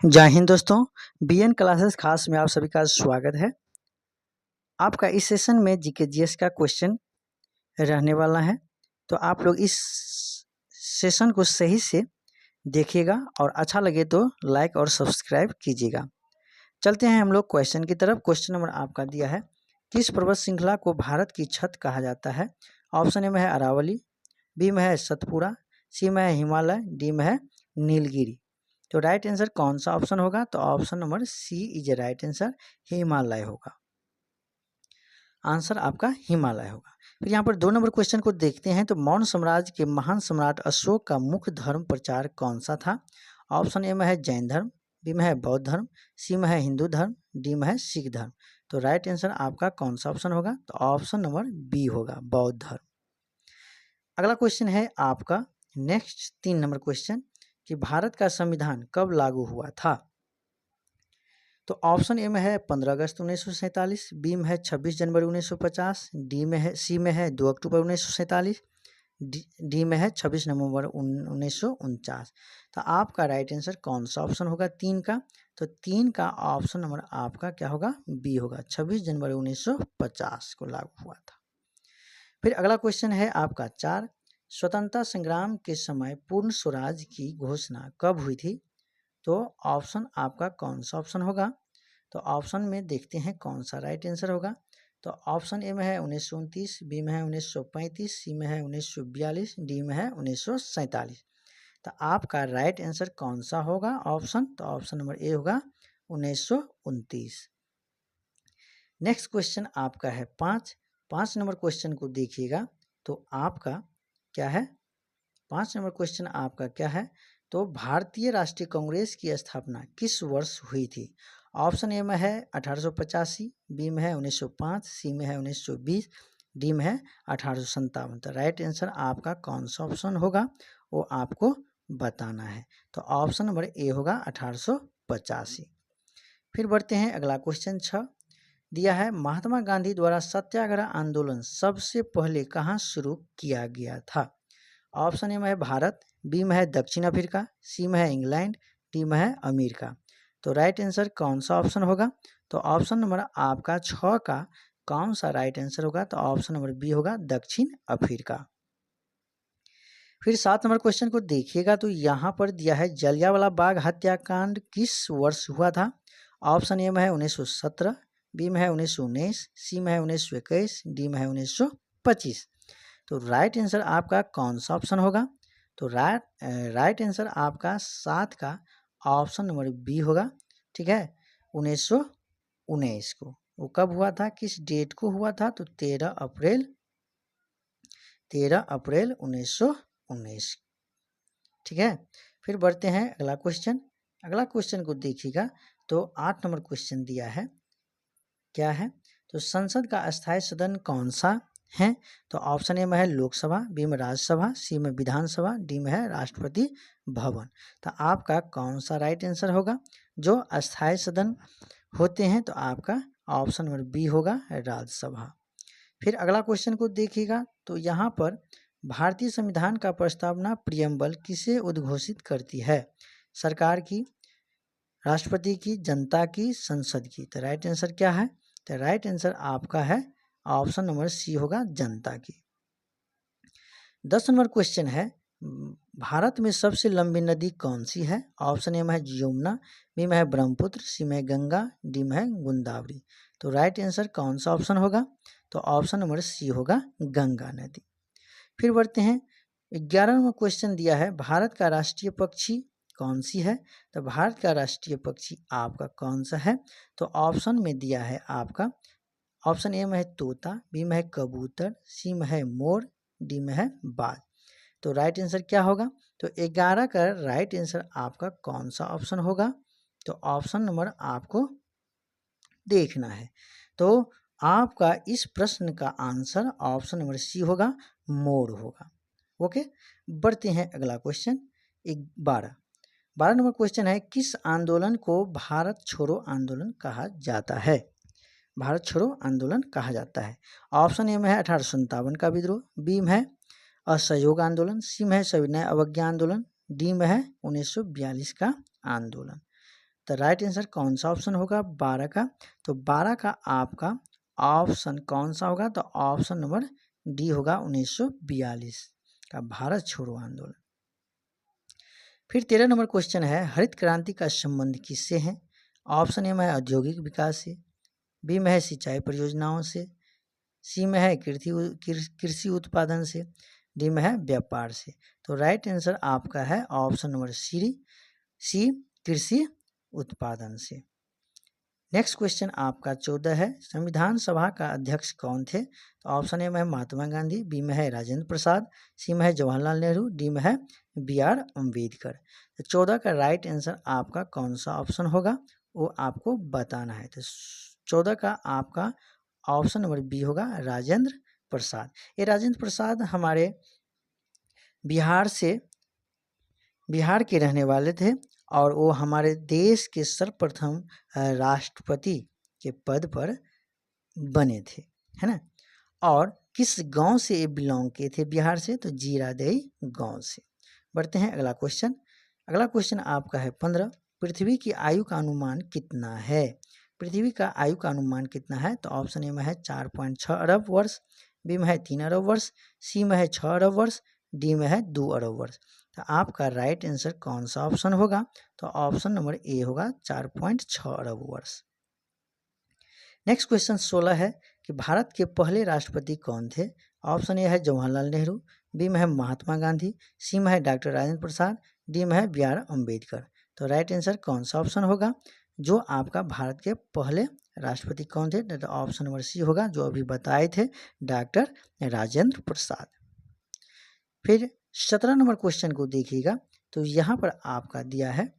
जय हिंद दोस्तों। BN classes खास में आप सभी का स्वागत है। आपका इस सेशन में जीके जीएस का क्वेश्चन रहने वाला है, तो आप लोग इस सेशन को सही से देखिएगा और अच्छा लगे तो लाइक और सब्सक्राइब कीजिएगा। चलते हैं हम लोग क्वेश्चन की तरफ। क्वेश्चन नंबर आपका दिया है, किस पर्वत श्रृंखला को भारत की छत कहा जाता है? ऑप्शन ए में है अरावली, बी में है सतपुड़ा, सी में है हिमालय, डी में है नीलगिरी। तो राइट आंसर कौन सा ऑप्शन होगा? तो option number C is a right answer, Himalaya होगा। आंसर आपका हिमालय होगा। फिर यहाँ पर 2 नंबर क्वेश्चन को देखते हैं। तो मौर्य साम्राज्य के महान सम्राट अशोक का मुख्य धर्म प्रचार कौन सा था? ऑप्शन ए में है जैन धर्म, बी में है बौद्ध धर्म, सी में है हिंदू धर्म, डी में है सिख धर्म। तो राइट आंसर आपका कौन सा ऑप्शन होगा? तो ऑप्शन नंबर बी होगा, बौद्ध धर्म। अगला क्वेश्चन है आपका नेक्स्ट 3 नंबर क्वेश्चन कि भारत का संविधान कब लागू हुआ था? तो ऑप्शन ए में है 15 अगस्त 1947, बी में है 26 जनवरी 1950, सी में है 2 अक्टूबर 1947, डी में है 26 नवंबर 1949। तो आपका राइट आंसर कौन सा ऑप्शन होगा 3 का? तो 3 का ऑप्शन नंबर आपका क्या होगा? बी होगा, 26 जनवरी 1950 को लागू हुआ था। फिर अगला क्वेश्चन है आपका 4, स्वतंत्रता संग्राम के समय पूर्ण स्वराज की घोषणा कब हुई थी? तो ऑप्शन आपका कौन सा ऑप्शन होगा? तो ऑप्शन में देखते हैं कौन सा राइट आंसर होगा। तो ऑप्शन ए में है 1929, बी में है 1935, सी में है 1942, डी में है 1947। तो आपका राइट आंसर कौन सा होगा ऑप्शन? तो ऑप्शन नंबर ए होगा 1929। नेक्स्ट क्वेश्चन आपका है 5 नंबर क्वेश्चन को देखिएगा। तो आपका क्या है? 5 नंबर क्वेश्चन आपका क्या है? तो भारतीय राष्ट्रीय कांग्रेस की स्थापना किस वर्ष हुई थी? ऑप्शन ए में है 1885, बी में है 1905, सी में है 1920, डी में है 1857। तो राइट आंसर आपका कौन सा ऑप्शन होगा वो आपको बताना है। तो ऑप्शन नंबर ए होगा 1885। फिर बढ़ते हैं अगला क्वेश्चन 6 दिया है, महात्मा गांधी द्वारा सत्याग्रह आंदोलन सबसे पहले कहाँ शुरू किया गया था? ऑप्शन ए में है भारत, बी में है दक्षिण अफ्रीका, सी में है इंग्लैंड, डी में है अमेरिका। तो राइट आंसर कौन सा ऑप्शन होगा? तो ऑप्शन नंबर आपका 6 का कौन सा राइट आंसर होगा? तो ऑप्शन नंबर बी होगा, दक्षिण अफ्रीका। फिर 7 नंबर क्वेश्चन को देखिएगा। तो यहाँ पर दिया है, जलियांवाला बाग हत्याकांड किस वर्ष हुआ था? ऑप्शन ए में है 1917, बी में है 1919, सी में है 1921, डी में है 1925। तो राइट आंसर आपका कौन सा ऑप्शन होगा? तो राइट आंसर आपका 7 का ऑप्शन नंबर बी होगा। ठीक है, 1919 को। वो कब हुआ था, किस डेट को हुआ था? तो 13 अप्रैल 1919। ठीक है, फिर बढ़ते हैं अगला क्वेश्चन। अगला क्वेश्चन को देखिएगा। तो 8 नंबर क्वेश्चन दिया है, क्या है? तो संसद का अस्थायी सदन कौन सा है? तो ऑप्शन ए में है लोकसभा, बी में राज्यसभा, सी में विधानसभा, डी में है राष्ट्रपति भवन। तो आपका कौन सा राइट आंसर होगा? जो अस्थायी सदन होते हैं तो आपका ऑप्शन नंबर बी होगा, राज्यसभा। फिर अगला क्वेश्चन को देखिएगा। तो यहाँ पर भारतीय संविधान का प्रस्तावना प्रियम्बल किसे उद्घोषित करती है? सरकार की, राष्ट्रपति की, जनता की, संसद की। तो राइट आंसर क्या है? तो राइट आंसर आपका है ऑप्शन नंबर सी होगा, जनता की। 10 नंबर क्वेश्चन है, भारत में सबसे लंबी नदी कौन सी है? ऑप्शन ए में है यमुना, बी में है ब्रह्मपुत्र, सी में है गंगा, डी में है गोदावरी। तो राइट आंसर कौन सा ऑप्शन होगा? तो ऑप्शन नंबर सी होगा, गंगा नदी। फिर बढ़ते हैं 11 नंबर क्वेश्चन दिया है, भारत का राष्ट्रीय पक्षी कौन सी है? तो भारत का राष्ट्रीय पक्षी आपका कौन सा है? तो ऑप्शन में दिया है आपका, ऑप्शन ए में है तोता, बी में है कबूतर, सी में है मोर, डी में है बाज। तो राइट आंसर क्या होगा? तो 11 का राइट आंसर आपका कौन सा ऑप्शन होगा? तो ऑप्शन नंबर आपको देखना है। तो आपका इस प्रश्न का आंसर ऑप्शन नंबर सी होगा, मोर होगा। ओके, बढ़ते हैं अगला क्वेश्चन 12 नंबर क्वेश्चन है, किस आंदोलन को भारत छोड़ो आंदोलन कहा जाता है? भारत छोड़ो आंदोलन कहा जाता है। ऑप्शन ए में है 1857 का विद्रोह, बी में है असहयोग आंदोलन, सी में है सविनय अवज्ञा आंदोलन, डी में है 1942 का आंदोलन। तो राइट आंसर कौन सा ऑप्शन होगा 12 का? तो 12 का आपका ऑप्शन कौन सा होगा? तो ऑप्शन नंबर डी होगा 1942 का भारत छोड़ो आंदोलन। फिर 13 नंबर क्वेश्चन है, हरित क्रांति का संबंध किससे है? ऑप्शन ए में है औद्योगिक विकास से, बी में है सिंचाई परियोजनाओं से, सी में है कृषि उत्पादन से, डी में है व्यापार से। तो राइट आंसर आपका है ऑप्शन नंबर सी कृषि उत्पादन से। नेक्स्ट क्वेश्चन आपका 14 है, संविधान सभा का अध्यक्ष कौन थे? तो ऑप्शन ए में है महात्मा गांधी, बी में है राजेंद्र प्रसाद, सी में है जवाहरलाल नेहरू, डी में है BR अम्बेडकर। तो 14 का राइट आंसर आपका कौन सा ऑप्शन होगा वो आपको बताना है। तो 14 का आपका ऑप्शन नंबर बी होगा राजेंद्र प्रसाद। ये राजेंद्र प्रसाद हमारे बिहार के रहने वाले थे और वो हमारे देश के सर्वप्रथम राष्ट्रपति के पद पर बने थे, है ना। और किस गांव से ये बिलोंग किए थे बिहार से? तो जीरादेई गांव से। बढ़ते हैं अगला क्वेश्चन। अगला क्वेश्चन आपका है 15, पृथ्वी की आयु का अनुमान कितना है? पृथ्वी का आयु का अनुमान कितना है? तो ऑप्शन ए में है 4.6 अरब वर्ष, बी में है 3 अरब वर्ष, सी में है 6 अरब वर्ष, डी में है 2 अरब वर्ष। तो आपका राइट आंसर कौन सा ऑप्शन होगा? तो ऑप्शन नंबर ए होगा 4.6 अरब वर्ष। नेक्स्ट क्वेश्चन 16 है कि भारत के पहले राष्ट्रपति कौन थे? ऑप्शन ए है जवाहरलाल नेहरू, बी में है महात्मा गांधी, सी में है डॉक्टर राजेंद्र प्रसाद, डी में है BR अम्बेडकर। तो राइट आंसर कौन सा ऑप्शन होगा जो आपका भारत के पहले राष्ट्रपति कौन थे? तो ऑप्शन नंबर सी होगा जो अभी बताए थे, डॉक्टर राजेंद्र प्रसाद। फिर 17 नंबर क्वेश्चन को देखिएगा, तो यहाँ पर आपका दिया है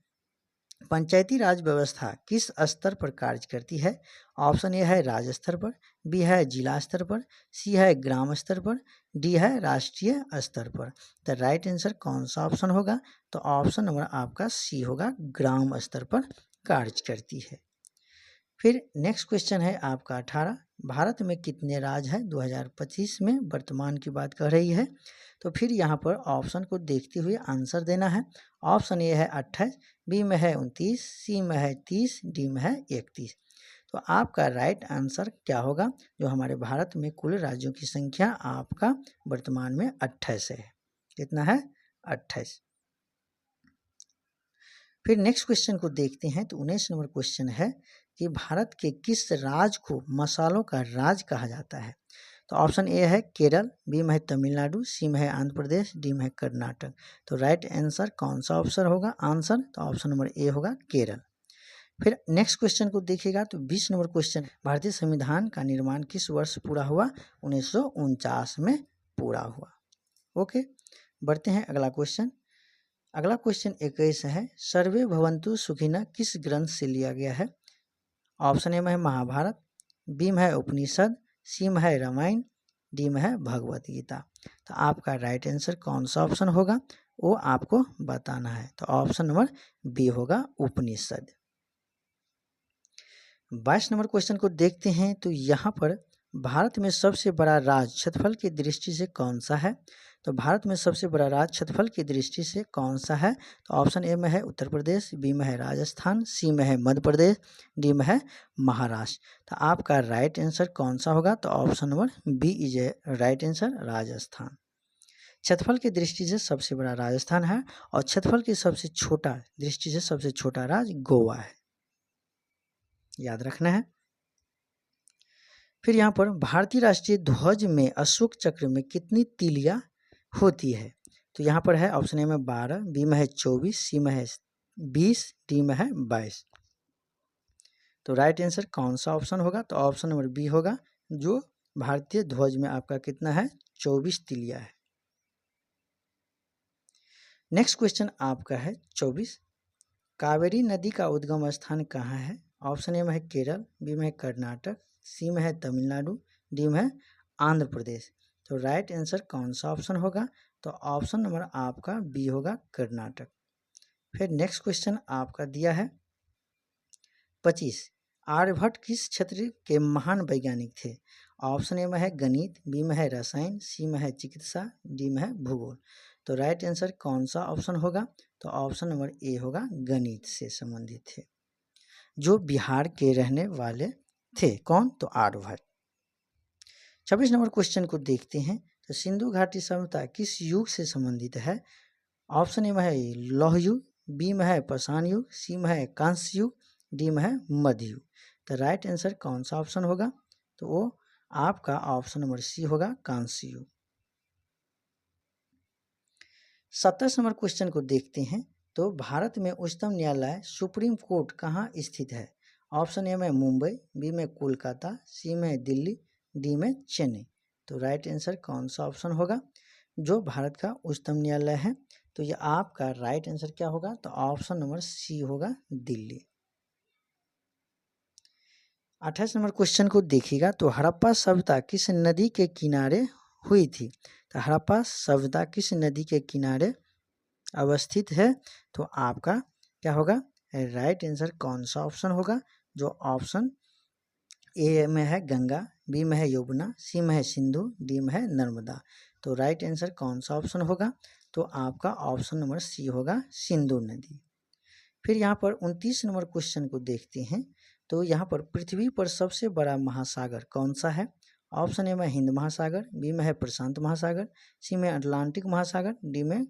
पंचायती राज व्यवस्था किस स्तर पर कार्य करती है? ऑप्शन ए है राज्य स्तर पर, बी है जिला स्तर पर, सी है ग्राम स्तर पर, डी है राष्ट्रीय स्तर पर। तो राइट आंसर कौन सा ऑप्शन होगा? तो ऑप्शन नंबर आपका सी होगा, ग्राम स्तर पर कार्य करती है। फिर नेक्स्ट क्वेश्चन है आपका 18, भारत में कितने राज्य हैं 2025 में? वर्तमान की बात कर रही है। तो फिर यहाँ पर ऑप्शन को देखते हुए आंसर देना है। ऑप्शन ए है 28, बी में है 29, सी में है 30, डी में है 31। तो आपका राइट आंसर क्या होगा? जो हमारे भारत में कुल राज्यों की संख्या आपका वर्तमान में 28 है। कितना है? 28। फिर नेक्स्ट क्वेश्चन को देखते हैं, तो 19 नंबर क्वेश्चन है कि भारत के किस राज्य को मसालों का राज कहा जाता है? तो ऑप्शन ए है केरल, बी में है तमिलनाडु, सी में है आंध्र प्रदेश, डी में है कर्नाटक। तो राइट आंसर कौन सा ऑप्शन होगा आंसर? तो ऑप्शन नंबर ए होगा केरल। फिर नेक्स्ट क्वेश्चन को देखिएगा, तो 20 नंबर क्वेश्चन, भारतीय संविधान का निर्माण किस वर्ष पूरा हुआ? 1949 में पूरा हुआ। ओके, बढ़ते हैं अगला क्वेश्चन। अगला क्वेश्चन 21 है, सर्वे भवन्तु सुखिनः किस ग्रंथ से लिया गया है? ऑप्शन ए में है महाभारत, बी में है उपनिषद, सी में है रामायण, डी में है भगवत गीता। तो आपका राइट आंसर कौन सा ऑप्शन होगा वो आपको बताना है। तो ऑप्शन नंबर बी होगा उपनिषद। 22 नंबर क्वेश्चन को देखते हैं, तो यहाँ पर भारत में सबसे बड़ा राज्य क्षेत्रफल की दृष्टि से कौन सा है? तो भारत में सबसे बड़ा राज्य क्षेत्रफल की दृष्टि से कौन सा है? तो ऑप्शन ए में है उत्तर प्रदेश, बी में है राजस्थान, सी में है मध्य प्रदेश, डी में है महाराष्ट्र। तो आपका राइट आंसर कौन सा होगा? तो option number B is a right answer, Rajasthan. क्षेत्रफल की दृष्टि से सबसे बड़ा राजस्थान है और क्षेत्रफल की सबसे छोटा दृष्टि से सबसे छोटा राज्य गोवा है, याद रखना है। फिर यहाँ पर भारतीय राष्ट्रीय ध्वज में अशोक चक्र में कितनी तीलियां होती है? तो यहाँ पर है ऑप्शन ए में 12, बी में है 24, सी में है 20, डी में है 22। तो राइट आंसर कौन सा ऑप्शन होगा? तो ऑप्शन नंबर बी होगा, जो भारतीय ध्वज में आपका कितना है? 24 तीलियां है। नेक्स्ट क्वेश्चन आपका है 24, कावेरी नदी का उद्गम स्थान कहाँ है? ऑप्शन ए में है केरल, बी में है कर्नाटक, सी में है तमिलनाडु, डी में है आंध्र प्रदेश। तो राइट आंसर कौन सा ऑप्शन होगा? तो ऑप्शन नंबर आपका बी होगा, कर्नाटक। फिर नेक्स्ट क्वेश्चन आपका दिया है 25, आर्यभट्ट किस क्षेत्र के महान वैज्ञानिक थे? ऑप्शन ए में है गणित, बी में है रसायन, सी में है चिकित्सा, डी में है भूगोल। तो राइट आंसर कौन सा ऑप्शन होगा? तो ऑप्शन नंबर ए होगा, गणित से संबंधित है। जो बिहार के रहने वाले थे। कौन? तो आर्यभट्ट। 26 नंबर क्वेश्चन को देखते हैं। तो सिंधु घाटी सभ्यता किस युग से संबंधित है? ऑप्शन ए में है लौह युग, बी में है पाषाण युग, सी में है कांस्य युग, डी में है मध्य युग। तो राइट आंसर कौन सा ऑप्शन होगा? तो वो आपका ऑप्शन नंबर सी होगा, कांस्य युग। 27 नंबर क्वेश्चन को देखते हैं। तो भारत में उच्चतम न्यायालय सुप्रीम कोर्ट कहाँ स्थित है? ऑप्शन ए में मुंबई, बी में कोलकाता, सी में दिल्ली, डी में चेन्नई। तो राइट आंसर कौन सा ऑप्शन होगा? जो भारत का उच्चतम न्यायालय है, तो ये आपका राइट आंसर क्या होगा? तो ऑप्शन नंबर सी होगा, दिल्ली। 28 नंबर क्वेश्चन को देखिएगा। तो हड़प्पा सभ्यता किस नदी के किनारे हुई थी? तो हड़प्पा सभ्यता किस नदी के किनारे अवस्थित है? तो आपका क्या होगा? राइट आंसर कौन सा ऑप्शन होगा? जो ऑप्शन ए में है गंगा, बी में है यमुना, सी में है सिंधु, डी में है नर्मदा। तो राइट आंसर कौन सा ऑप्शन होगा? तो आपका ऑप्शन नंबर सी होगा, सिंधु नदी। फिर यहाँ पर 29 नंबर क्वेश्चन को देखते हैं। तो यहाँ पर पृथ्वी पर सबसे बड़ा महासागर कौन सा है? ऑप्शन ए में हिंद महासागर, बी में है प्रशांत महासागर, सी में अटलांटिक महासागर, डी में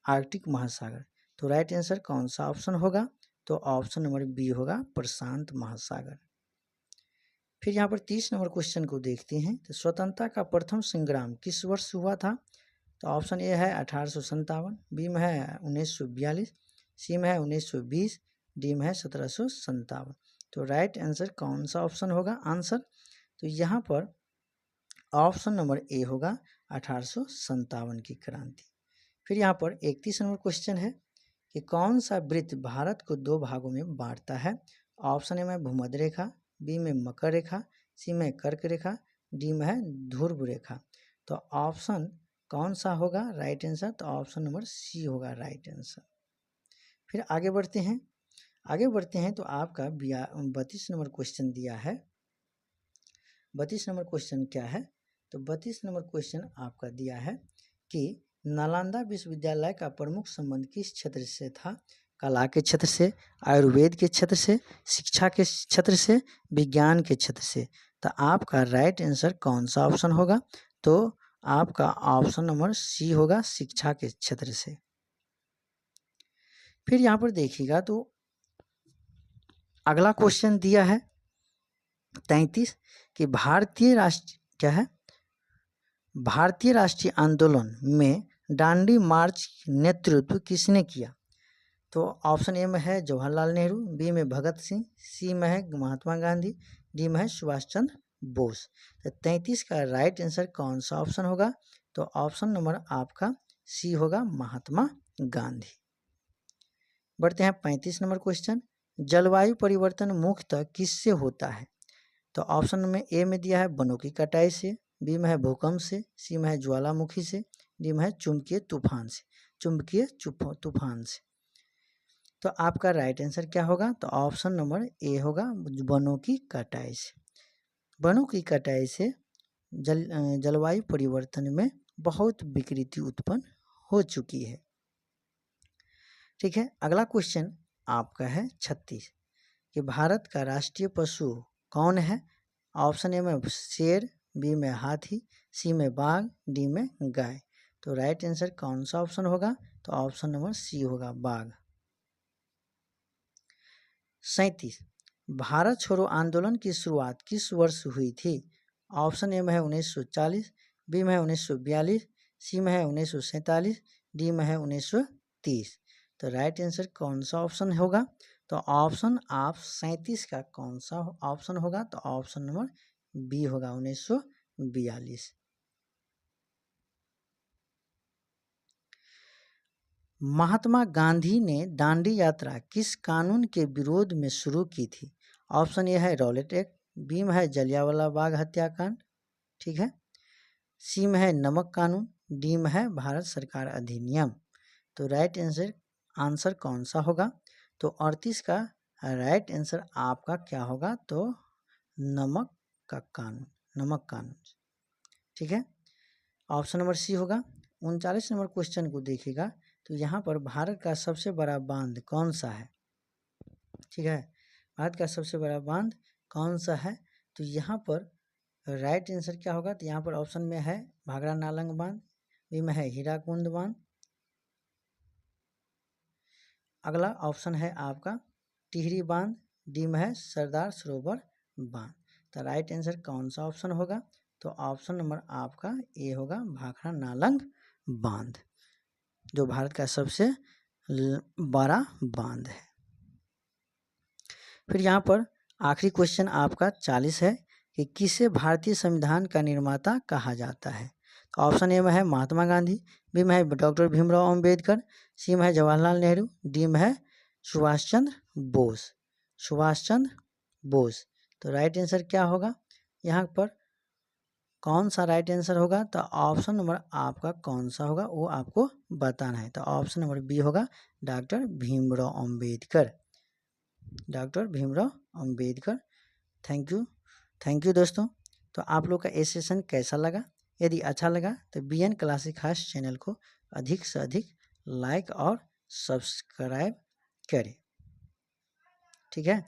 आर्कटिक महासागर। तो राइट आंसर कौन सा ऑप्शन होगा? तो ऑप्शन नंबर बी होगा, प्रशांत महासागर। फिर यहाँ पर 30 नंबर क्वेश्चन को देखते हैं। तो स्वतंत्रता का प्रथम संग्राम किस वर्ष हुआ था? तो ऑप्शन ए है 1857, बी में है 1942, सी में है 1920, डी में है 1757। तो राइट आंसर कौन सा ऑप्शन होगा? आंसर तो यहाँ पर ऑप्शन नंबर ए होगा, 1857 की क्रांति। फिर यहाँ पर 31 नंबर क्वेश्चन है कि कौन सा वृत्त भारत को दो भागों में बांटता है? ऑप्शन ए में भूमध्य रेखा, बी में मकर रेखा, सी में कर्क रेखा, डी में है ध्रुव रेखा। तो ऑप्शन कौन सा होगा राइट आंसर? तो ऑप्शन नंबर सी होगा राइट आंसर। फिर आगे बढ़ते हैं। तो आपका 32 नंबर क्वेश्चन दिया है। 32 नंबर क्वेश्चन क्या है? तो 32 नंबर क्वेश्चन आपका दिया है कि नालंदा विश्वविद्यालय का प्रमुख संबंध किस क्षेत्र से था? कला के क्षेत्र से, आयुर्वेद के क्षेत्र से, शिक्षा के क्षेत्र से, विज्ञान के क्षेत्र से। तो आपका राइट आंसर कौन सा ऑप्शन होगा? तो आपका ऑप्शन नंबर सी होगा, शिक्षा के क्षेत्र से। फिर यहाँ पर देखिएगा। तो अगला क्वेश्चन दिया है 33 कि भारतीय राष्ट्रीय आंदोलन में डांडी मार्च नेतृत्व किसने किया? तो ऑप्शन ए में है जवाहरलाल नेहरू, बी में भगत सिंह, सी में है महात्मा गांधी, डी में है सुभाष चंद्र बोस। तो 33 का राइट आंसर कौन सा ऑप्शन होगा? तो ऑप्शन नंबर आपका सी होगा, महात्मा गांधी। बढ़ते हैं 35 नंबर क्वेश्चन। जलवायु परिवर्तन मुख्यतः किससे होता है? तो ऑप्शन में ए में दिया है वनों की कटाई से, बी में है भूकंप से, सी में है ज्वालामुखी से, डी में है चुंबकीय तूफान से। तो आपका राइट आंसर क्या होगा? तो ऑप्शन नंबर ए होगा, वनों की कटाई से। वनों की कटाई से जलवायु परिवर्तन में बहुत विकृति उत्पन्न हो चुकी है। ठीक है। अगला क्वेश्चन आपका है 36 कि भारत का राष्ट्रीय पशु कौन है? ऑप्शन ए में शेर, बी में हाथी, सी में बाघ, डी में गाय। तो राइट आंसर कौन सा ऑप्शन होगा? तो ऑप्शन नंबर सी होगा, बाघ। 37 भारत छोड़ो आंदोलन की शुरुआत किस वर्ष हुई थी? ऑप्शन ए में है 1940, बी में है 1942, सी में है 1947, डी में है 1930। तो राइट आंसर कौन सा ऑप्शन होगा? तो ऑप्शन आप 37 का कौन सा ऑप्शन होगा? तो ऑप्शन नंबर बी होगा, 1942। महात्मा गांधी ने दांडी यात्रा किस कानून के विरोध में शुरू की थी? ऑप्शन ए है रॉलेट एक्ट, बी में है जलियांवाला बाग हत्याकांड, ठीक है, सी में है नमक कानून, डी में है भारत सरकार अधिनियम। तो राइट आंसर कौन सा होगा? तो 38 का राइट आंसर आपका क्या होगा? तो नमक कानून, ठीक है, ऑप्शन नंबर सी होगा। 39 नंबर क्वेश्चन को देखिएगा। तो यहाँ पर भारत का सबसे बड़ा बांध कौन सा है? ठीक है, भारत का सबसे बड़ा बांध कौन सा है? तो यहाँ पर राइट आंसर क्या होगा? तो यहाँ पर ऑप्शन में है भाखड़ा नालंग बांध, बी में है हीराकुंड बांध, अगला ऑप्शन है आपका टिहरी बांध, डी में है सरदार सरोवर बांध। तो राइट आंसर कौन सा ऑप्शन होगा? तो ऑप्शन नंबर आपका ए होगा भाखड़ा नालंग बांध, जो भारत का सबसे बड़ा बांध है। फिर यहाँ पर आखिरी क्वेश्चन आपका 40 है कि किसे भारतीय संविधान का निर्माता कहा जाता है? तो ऑप्शन ए में है महात्मा गांधी, बी में है डॉक्टर भीमराव अंबेडकर, सी में है जवाहरलाल नेहरू, डी में है सुभाष चंद्र बोस। सुभाष चंद्र बोस। तो राइट आंसर क्या होगा? यहाँ पर कौन सा राइट आंसर होगा? तो ऑप्शन नंबर आपका कौन सा होगा वो आपको बताना है। तो ऑप्शन नंबर बी होगा doctor Bhimrao Ambedkar, doctor Bhimrao Ambedkar. Thank you दोस्तों। तो आप लोग का ये सेशन कैसा लगा? यदि अच्छा लगा तो BN क्लासिक खास चैनल को अधिक से अधिक लाइक और सब्सक्राइब करें। ठीक है।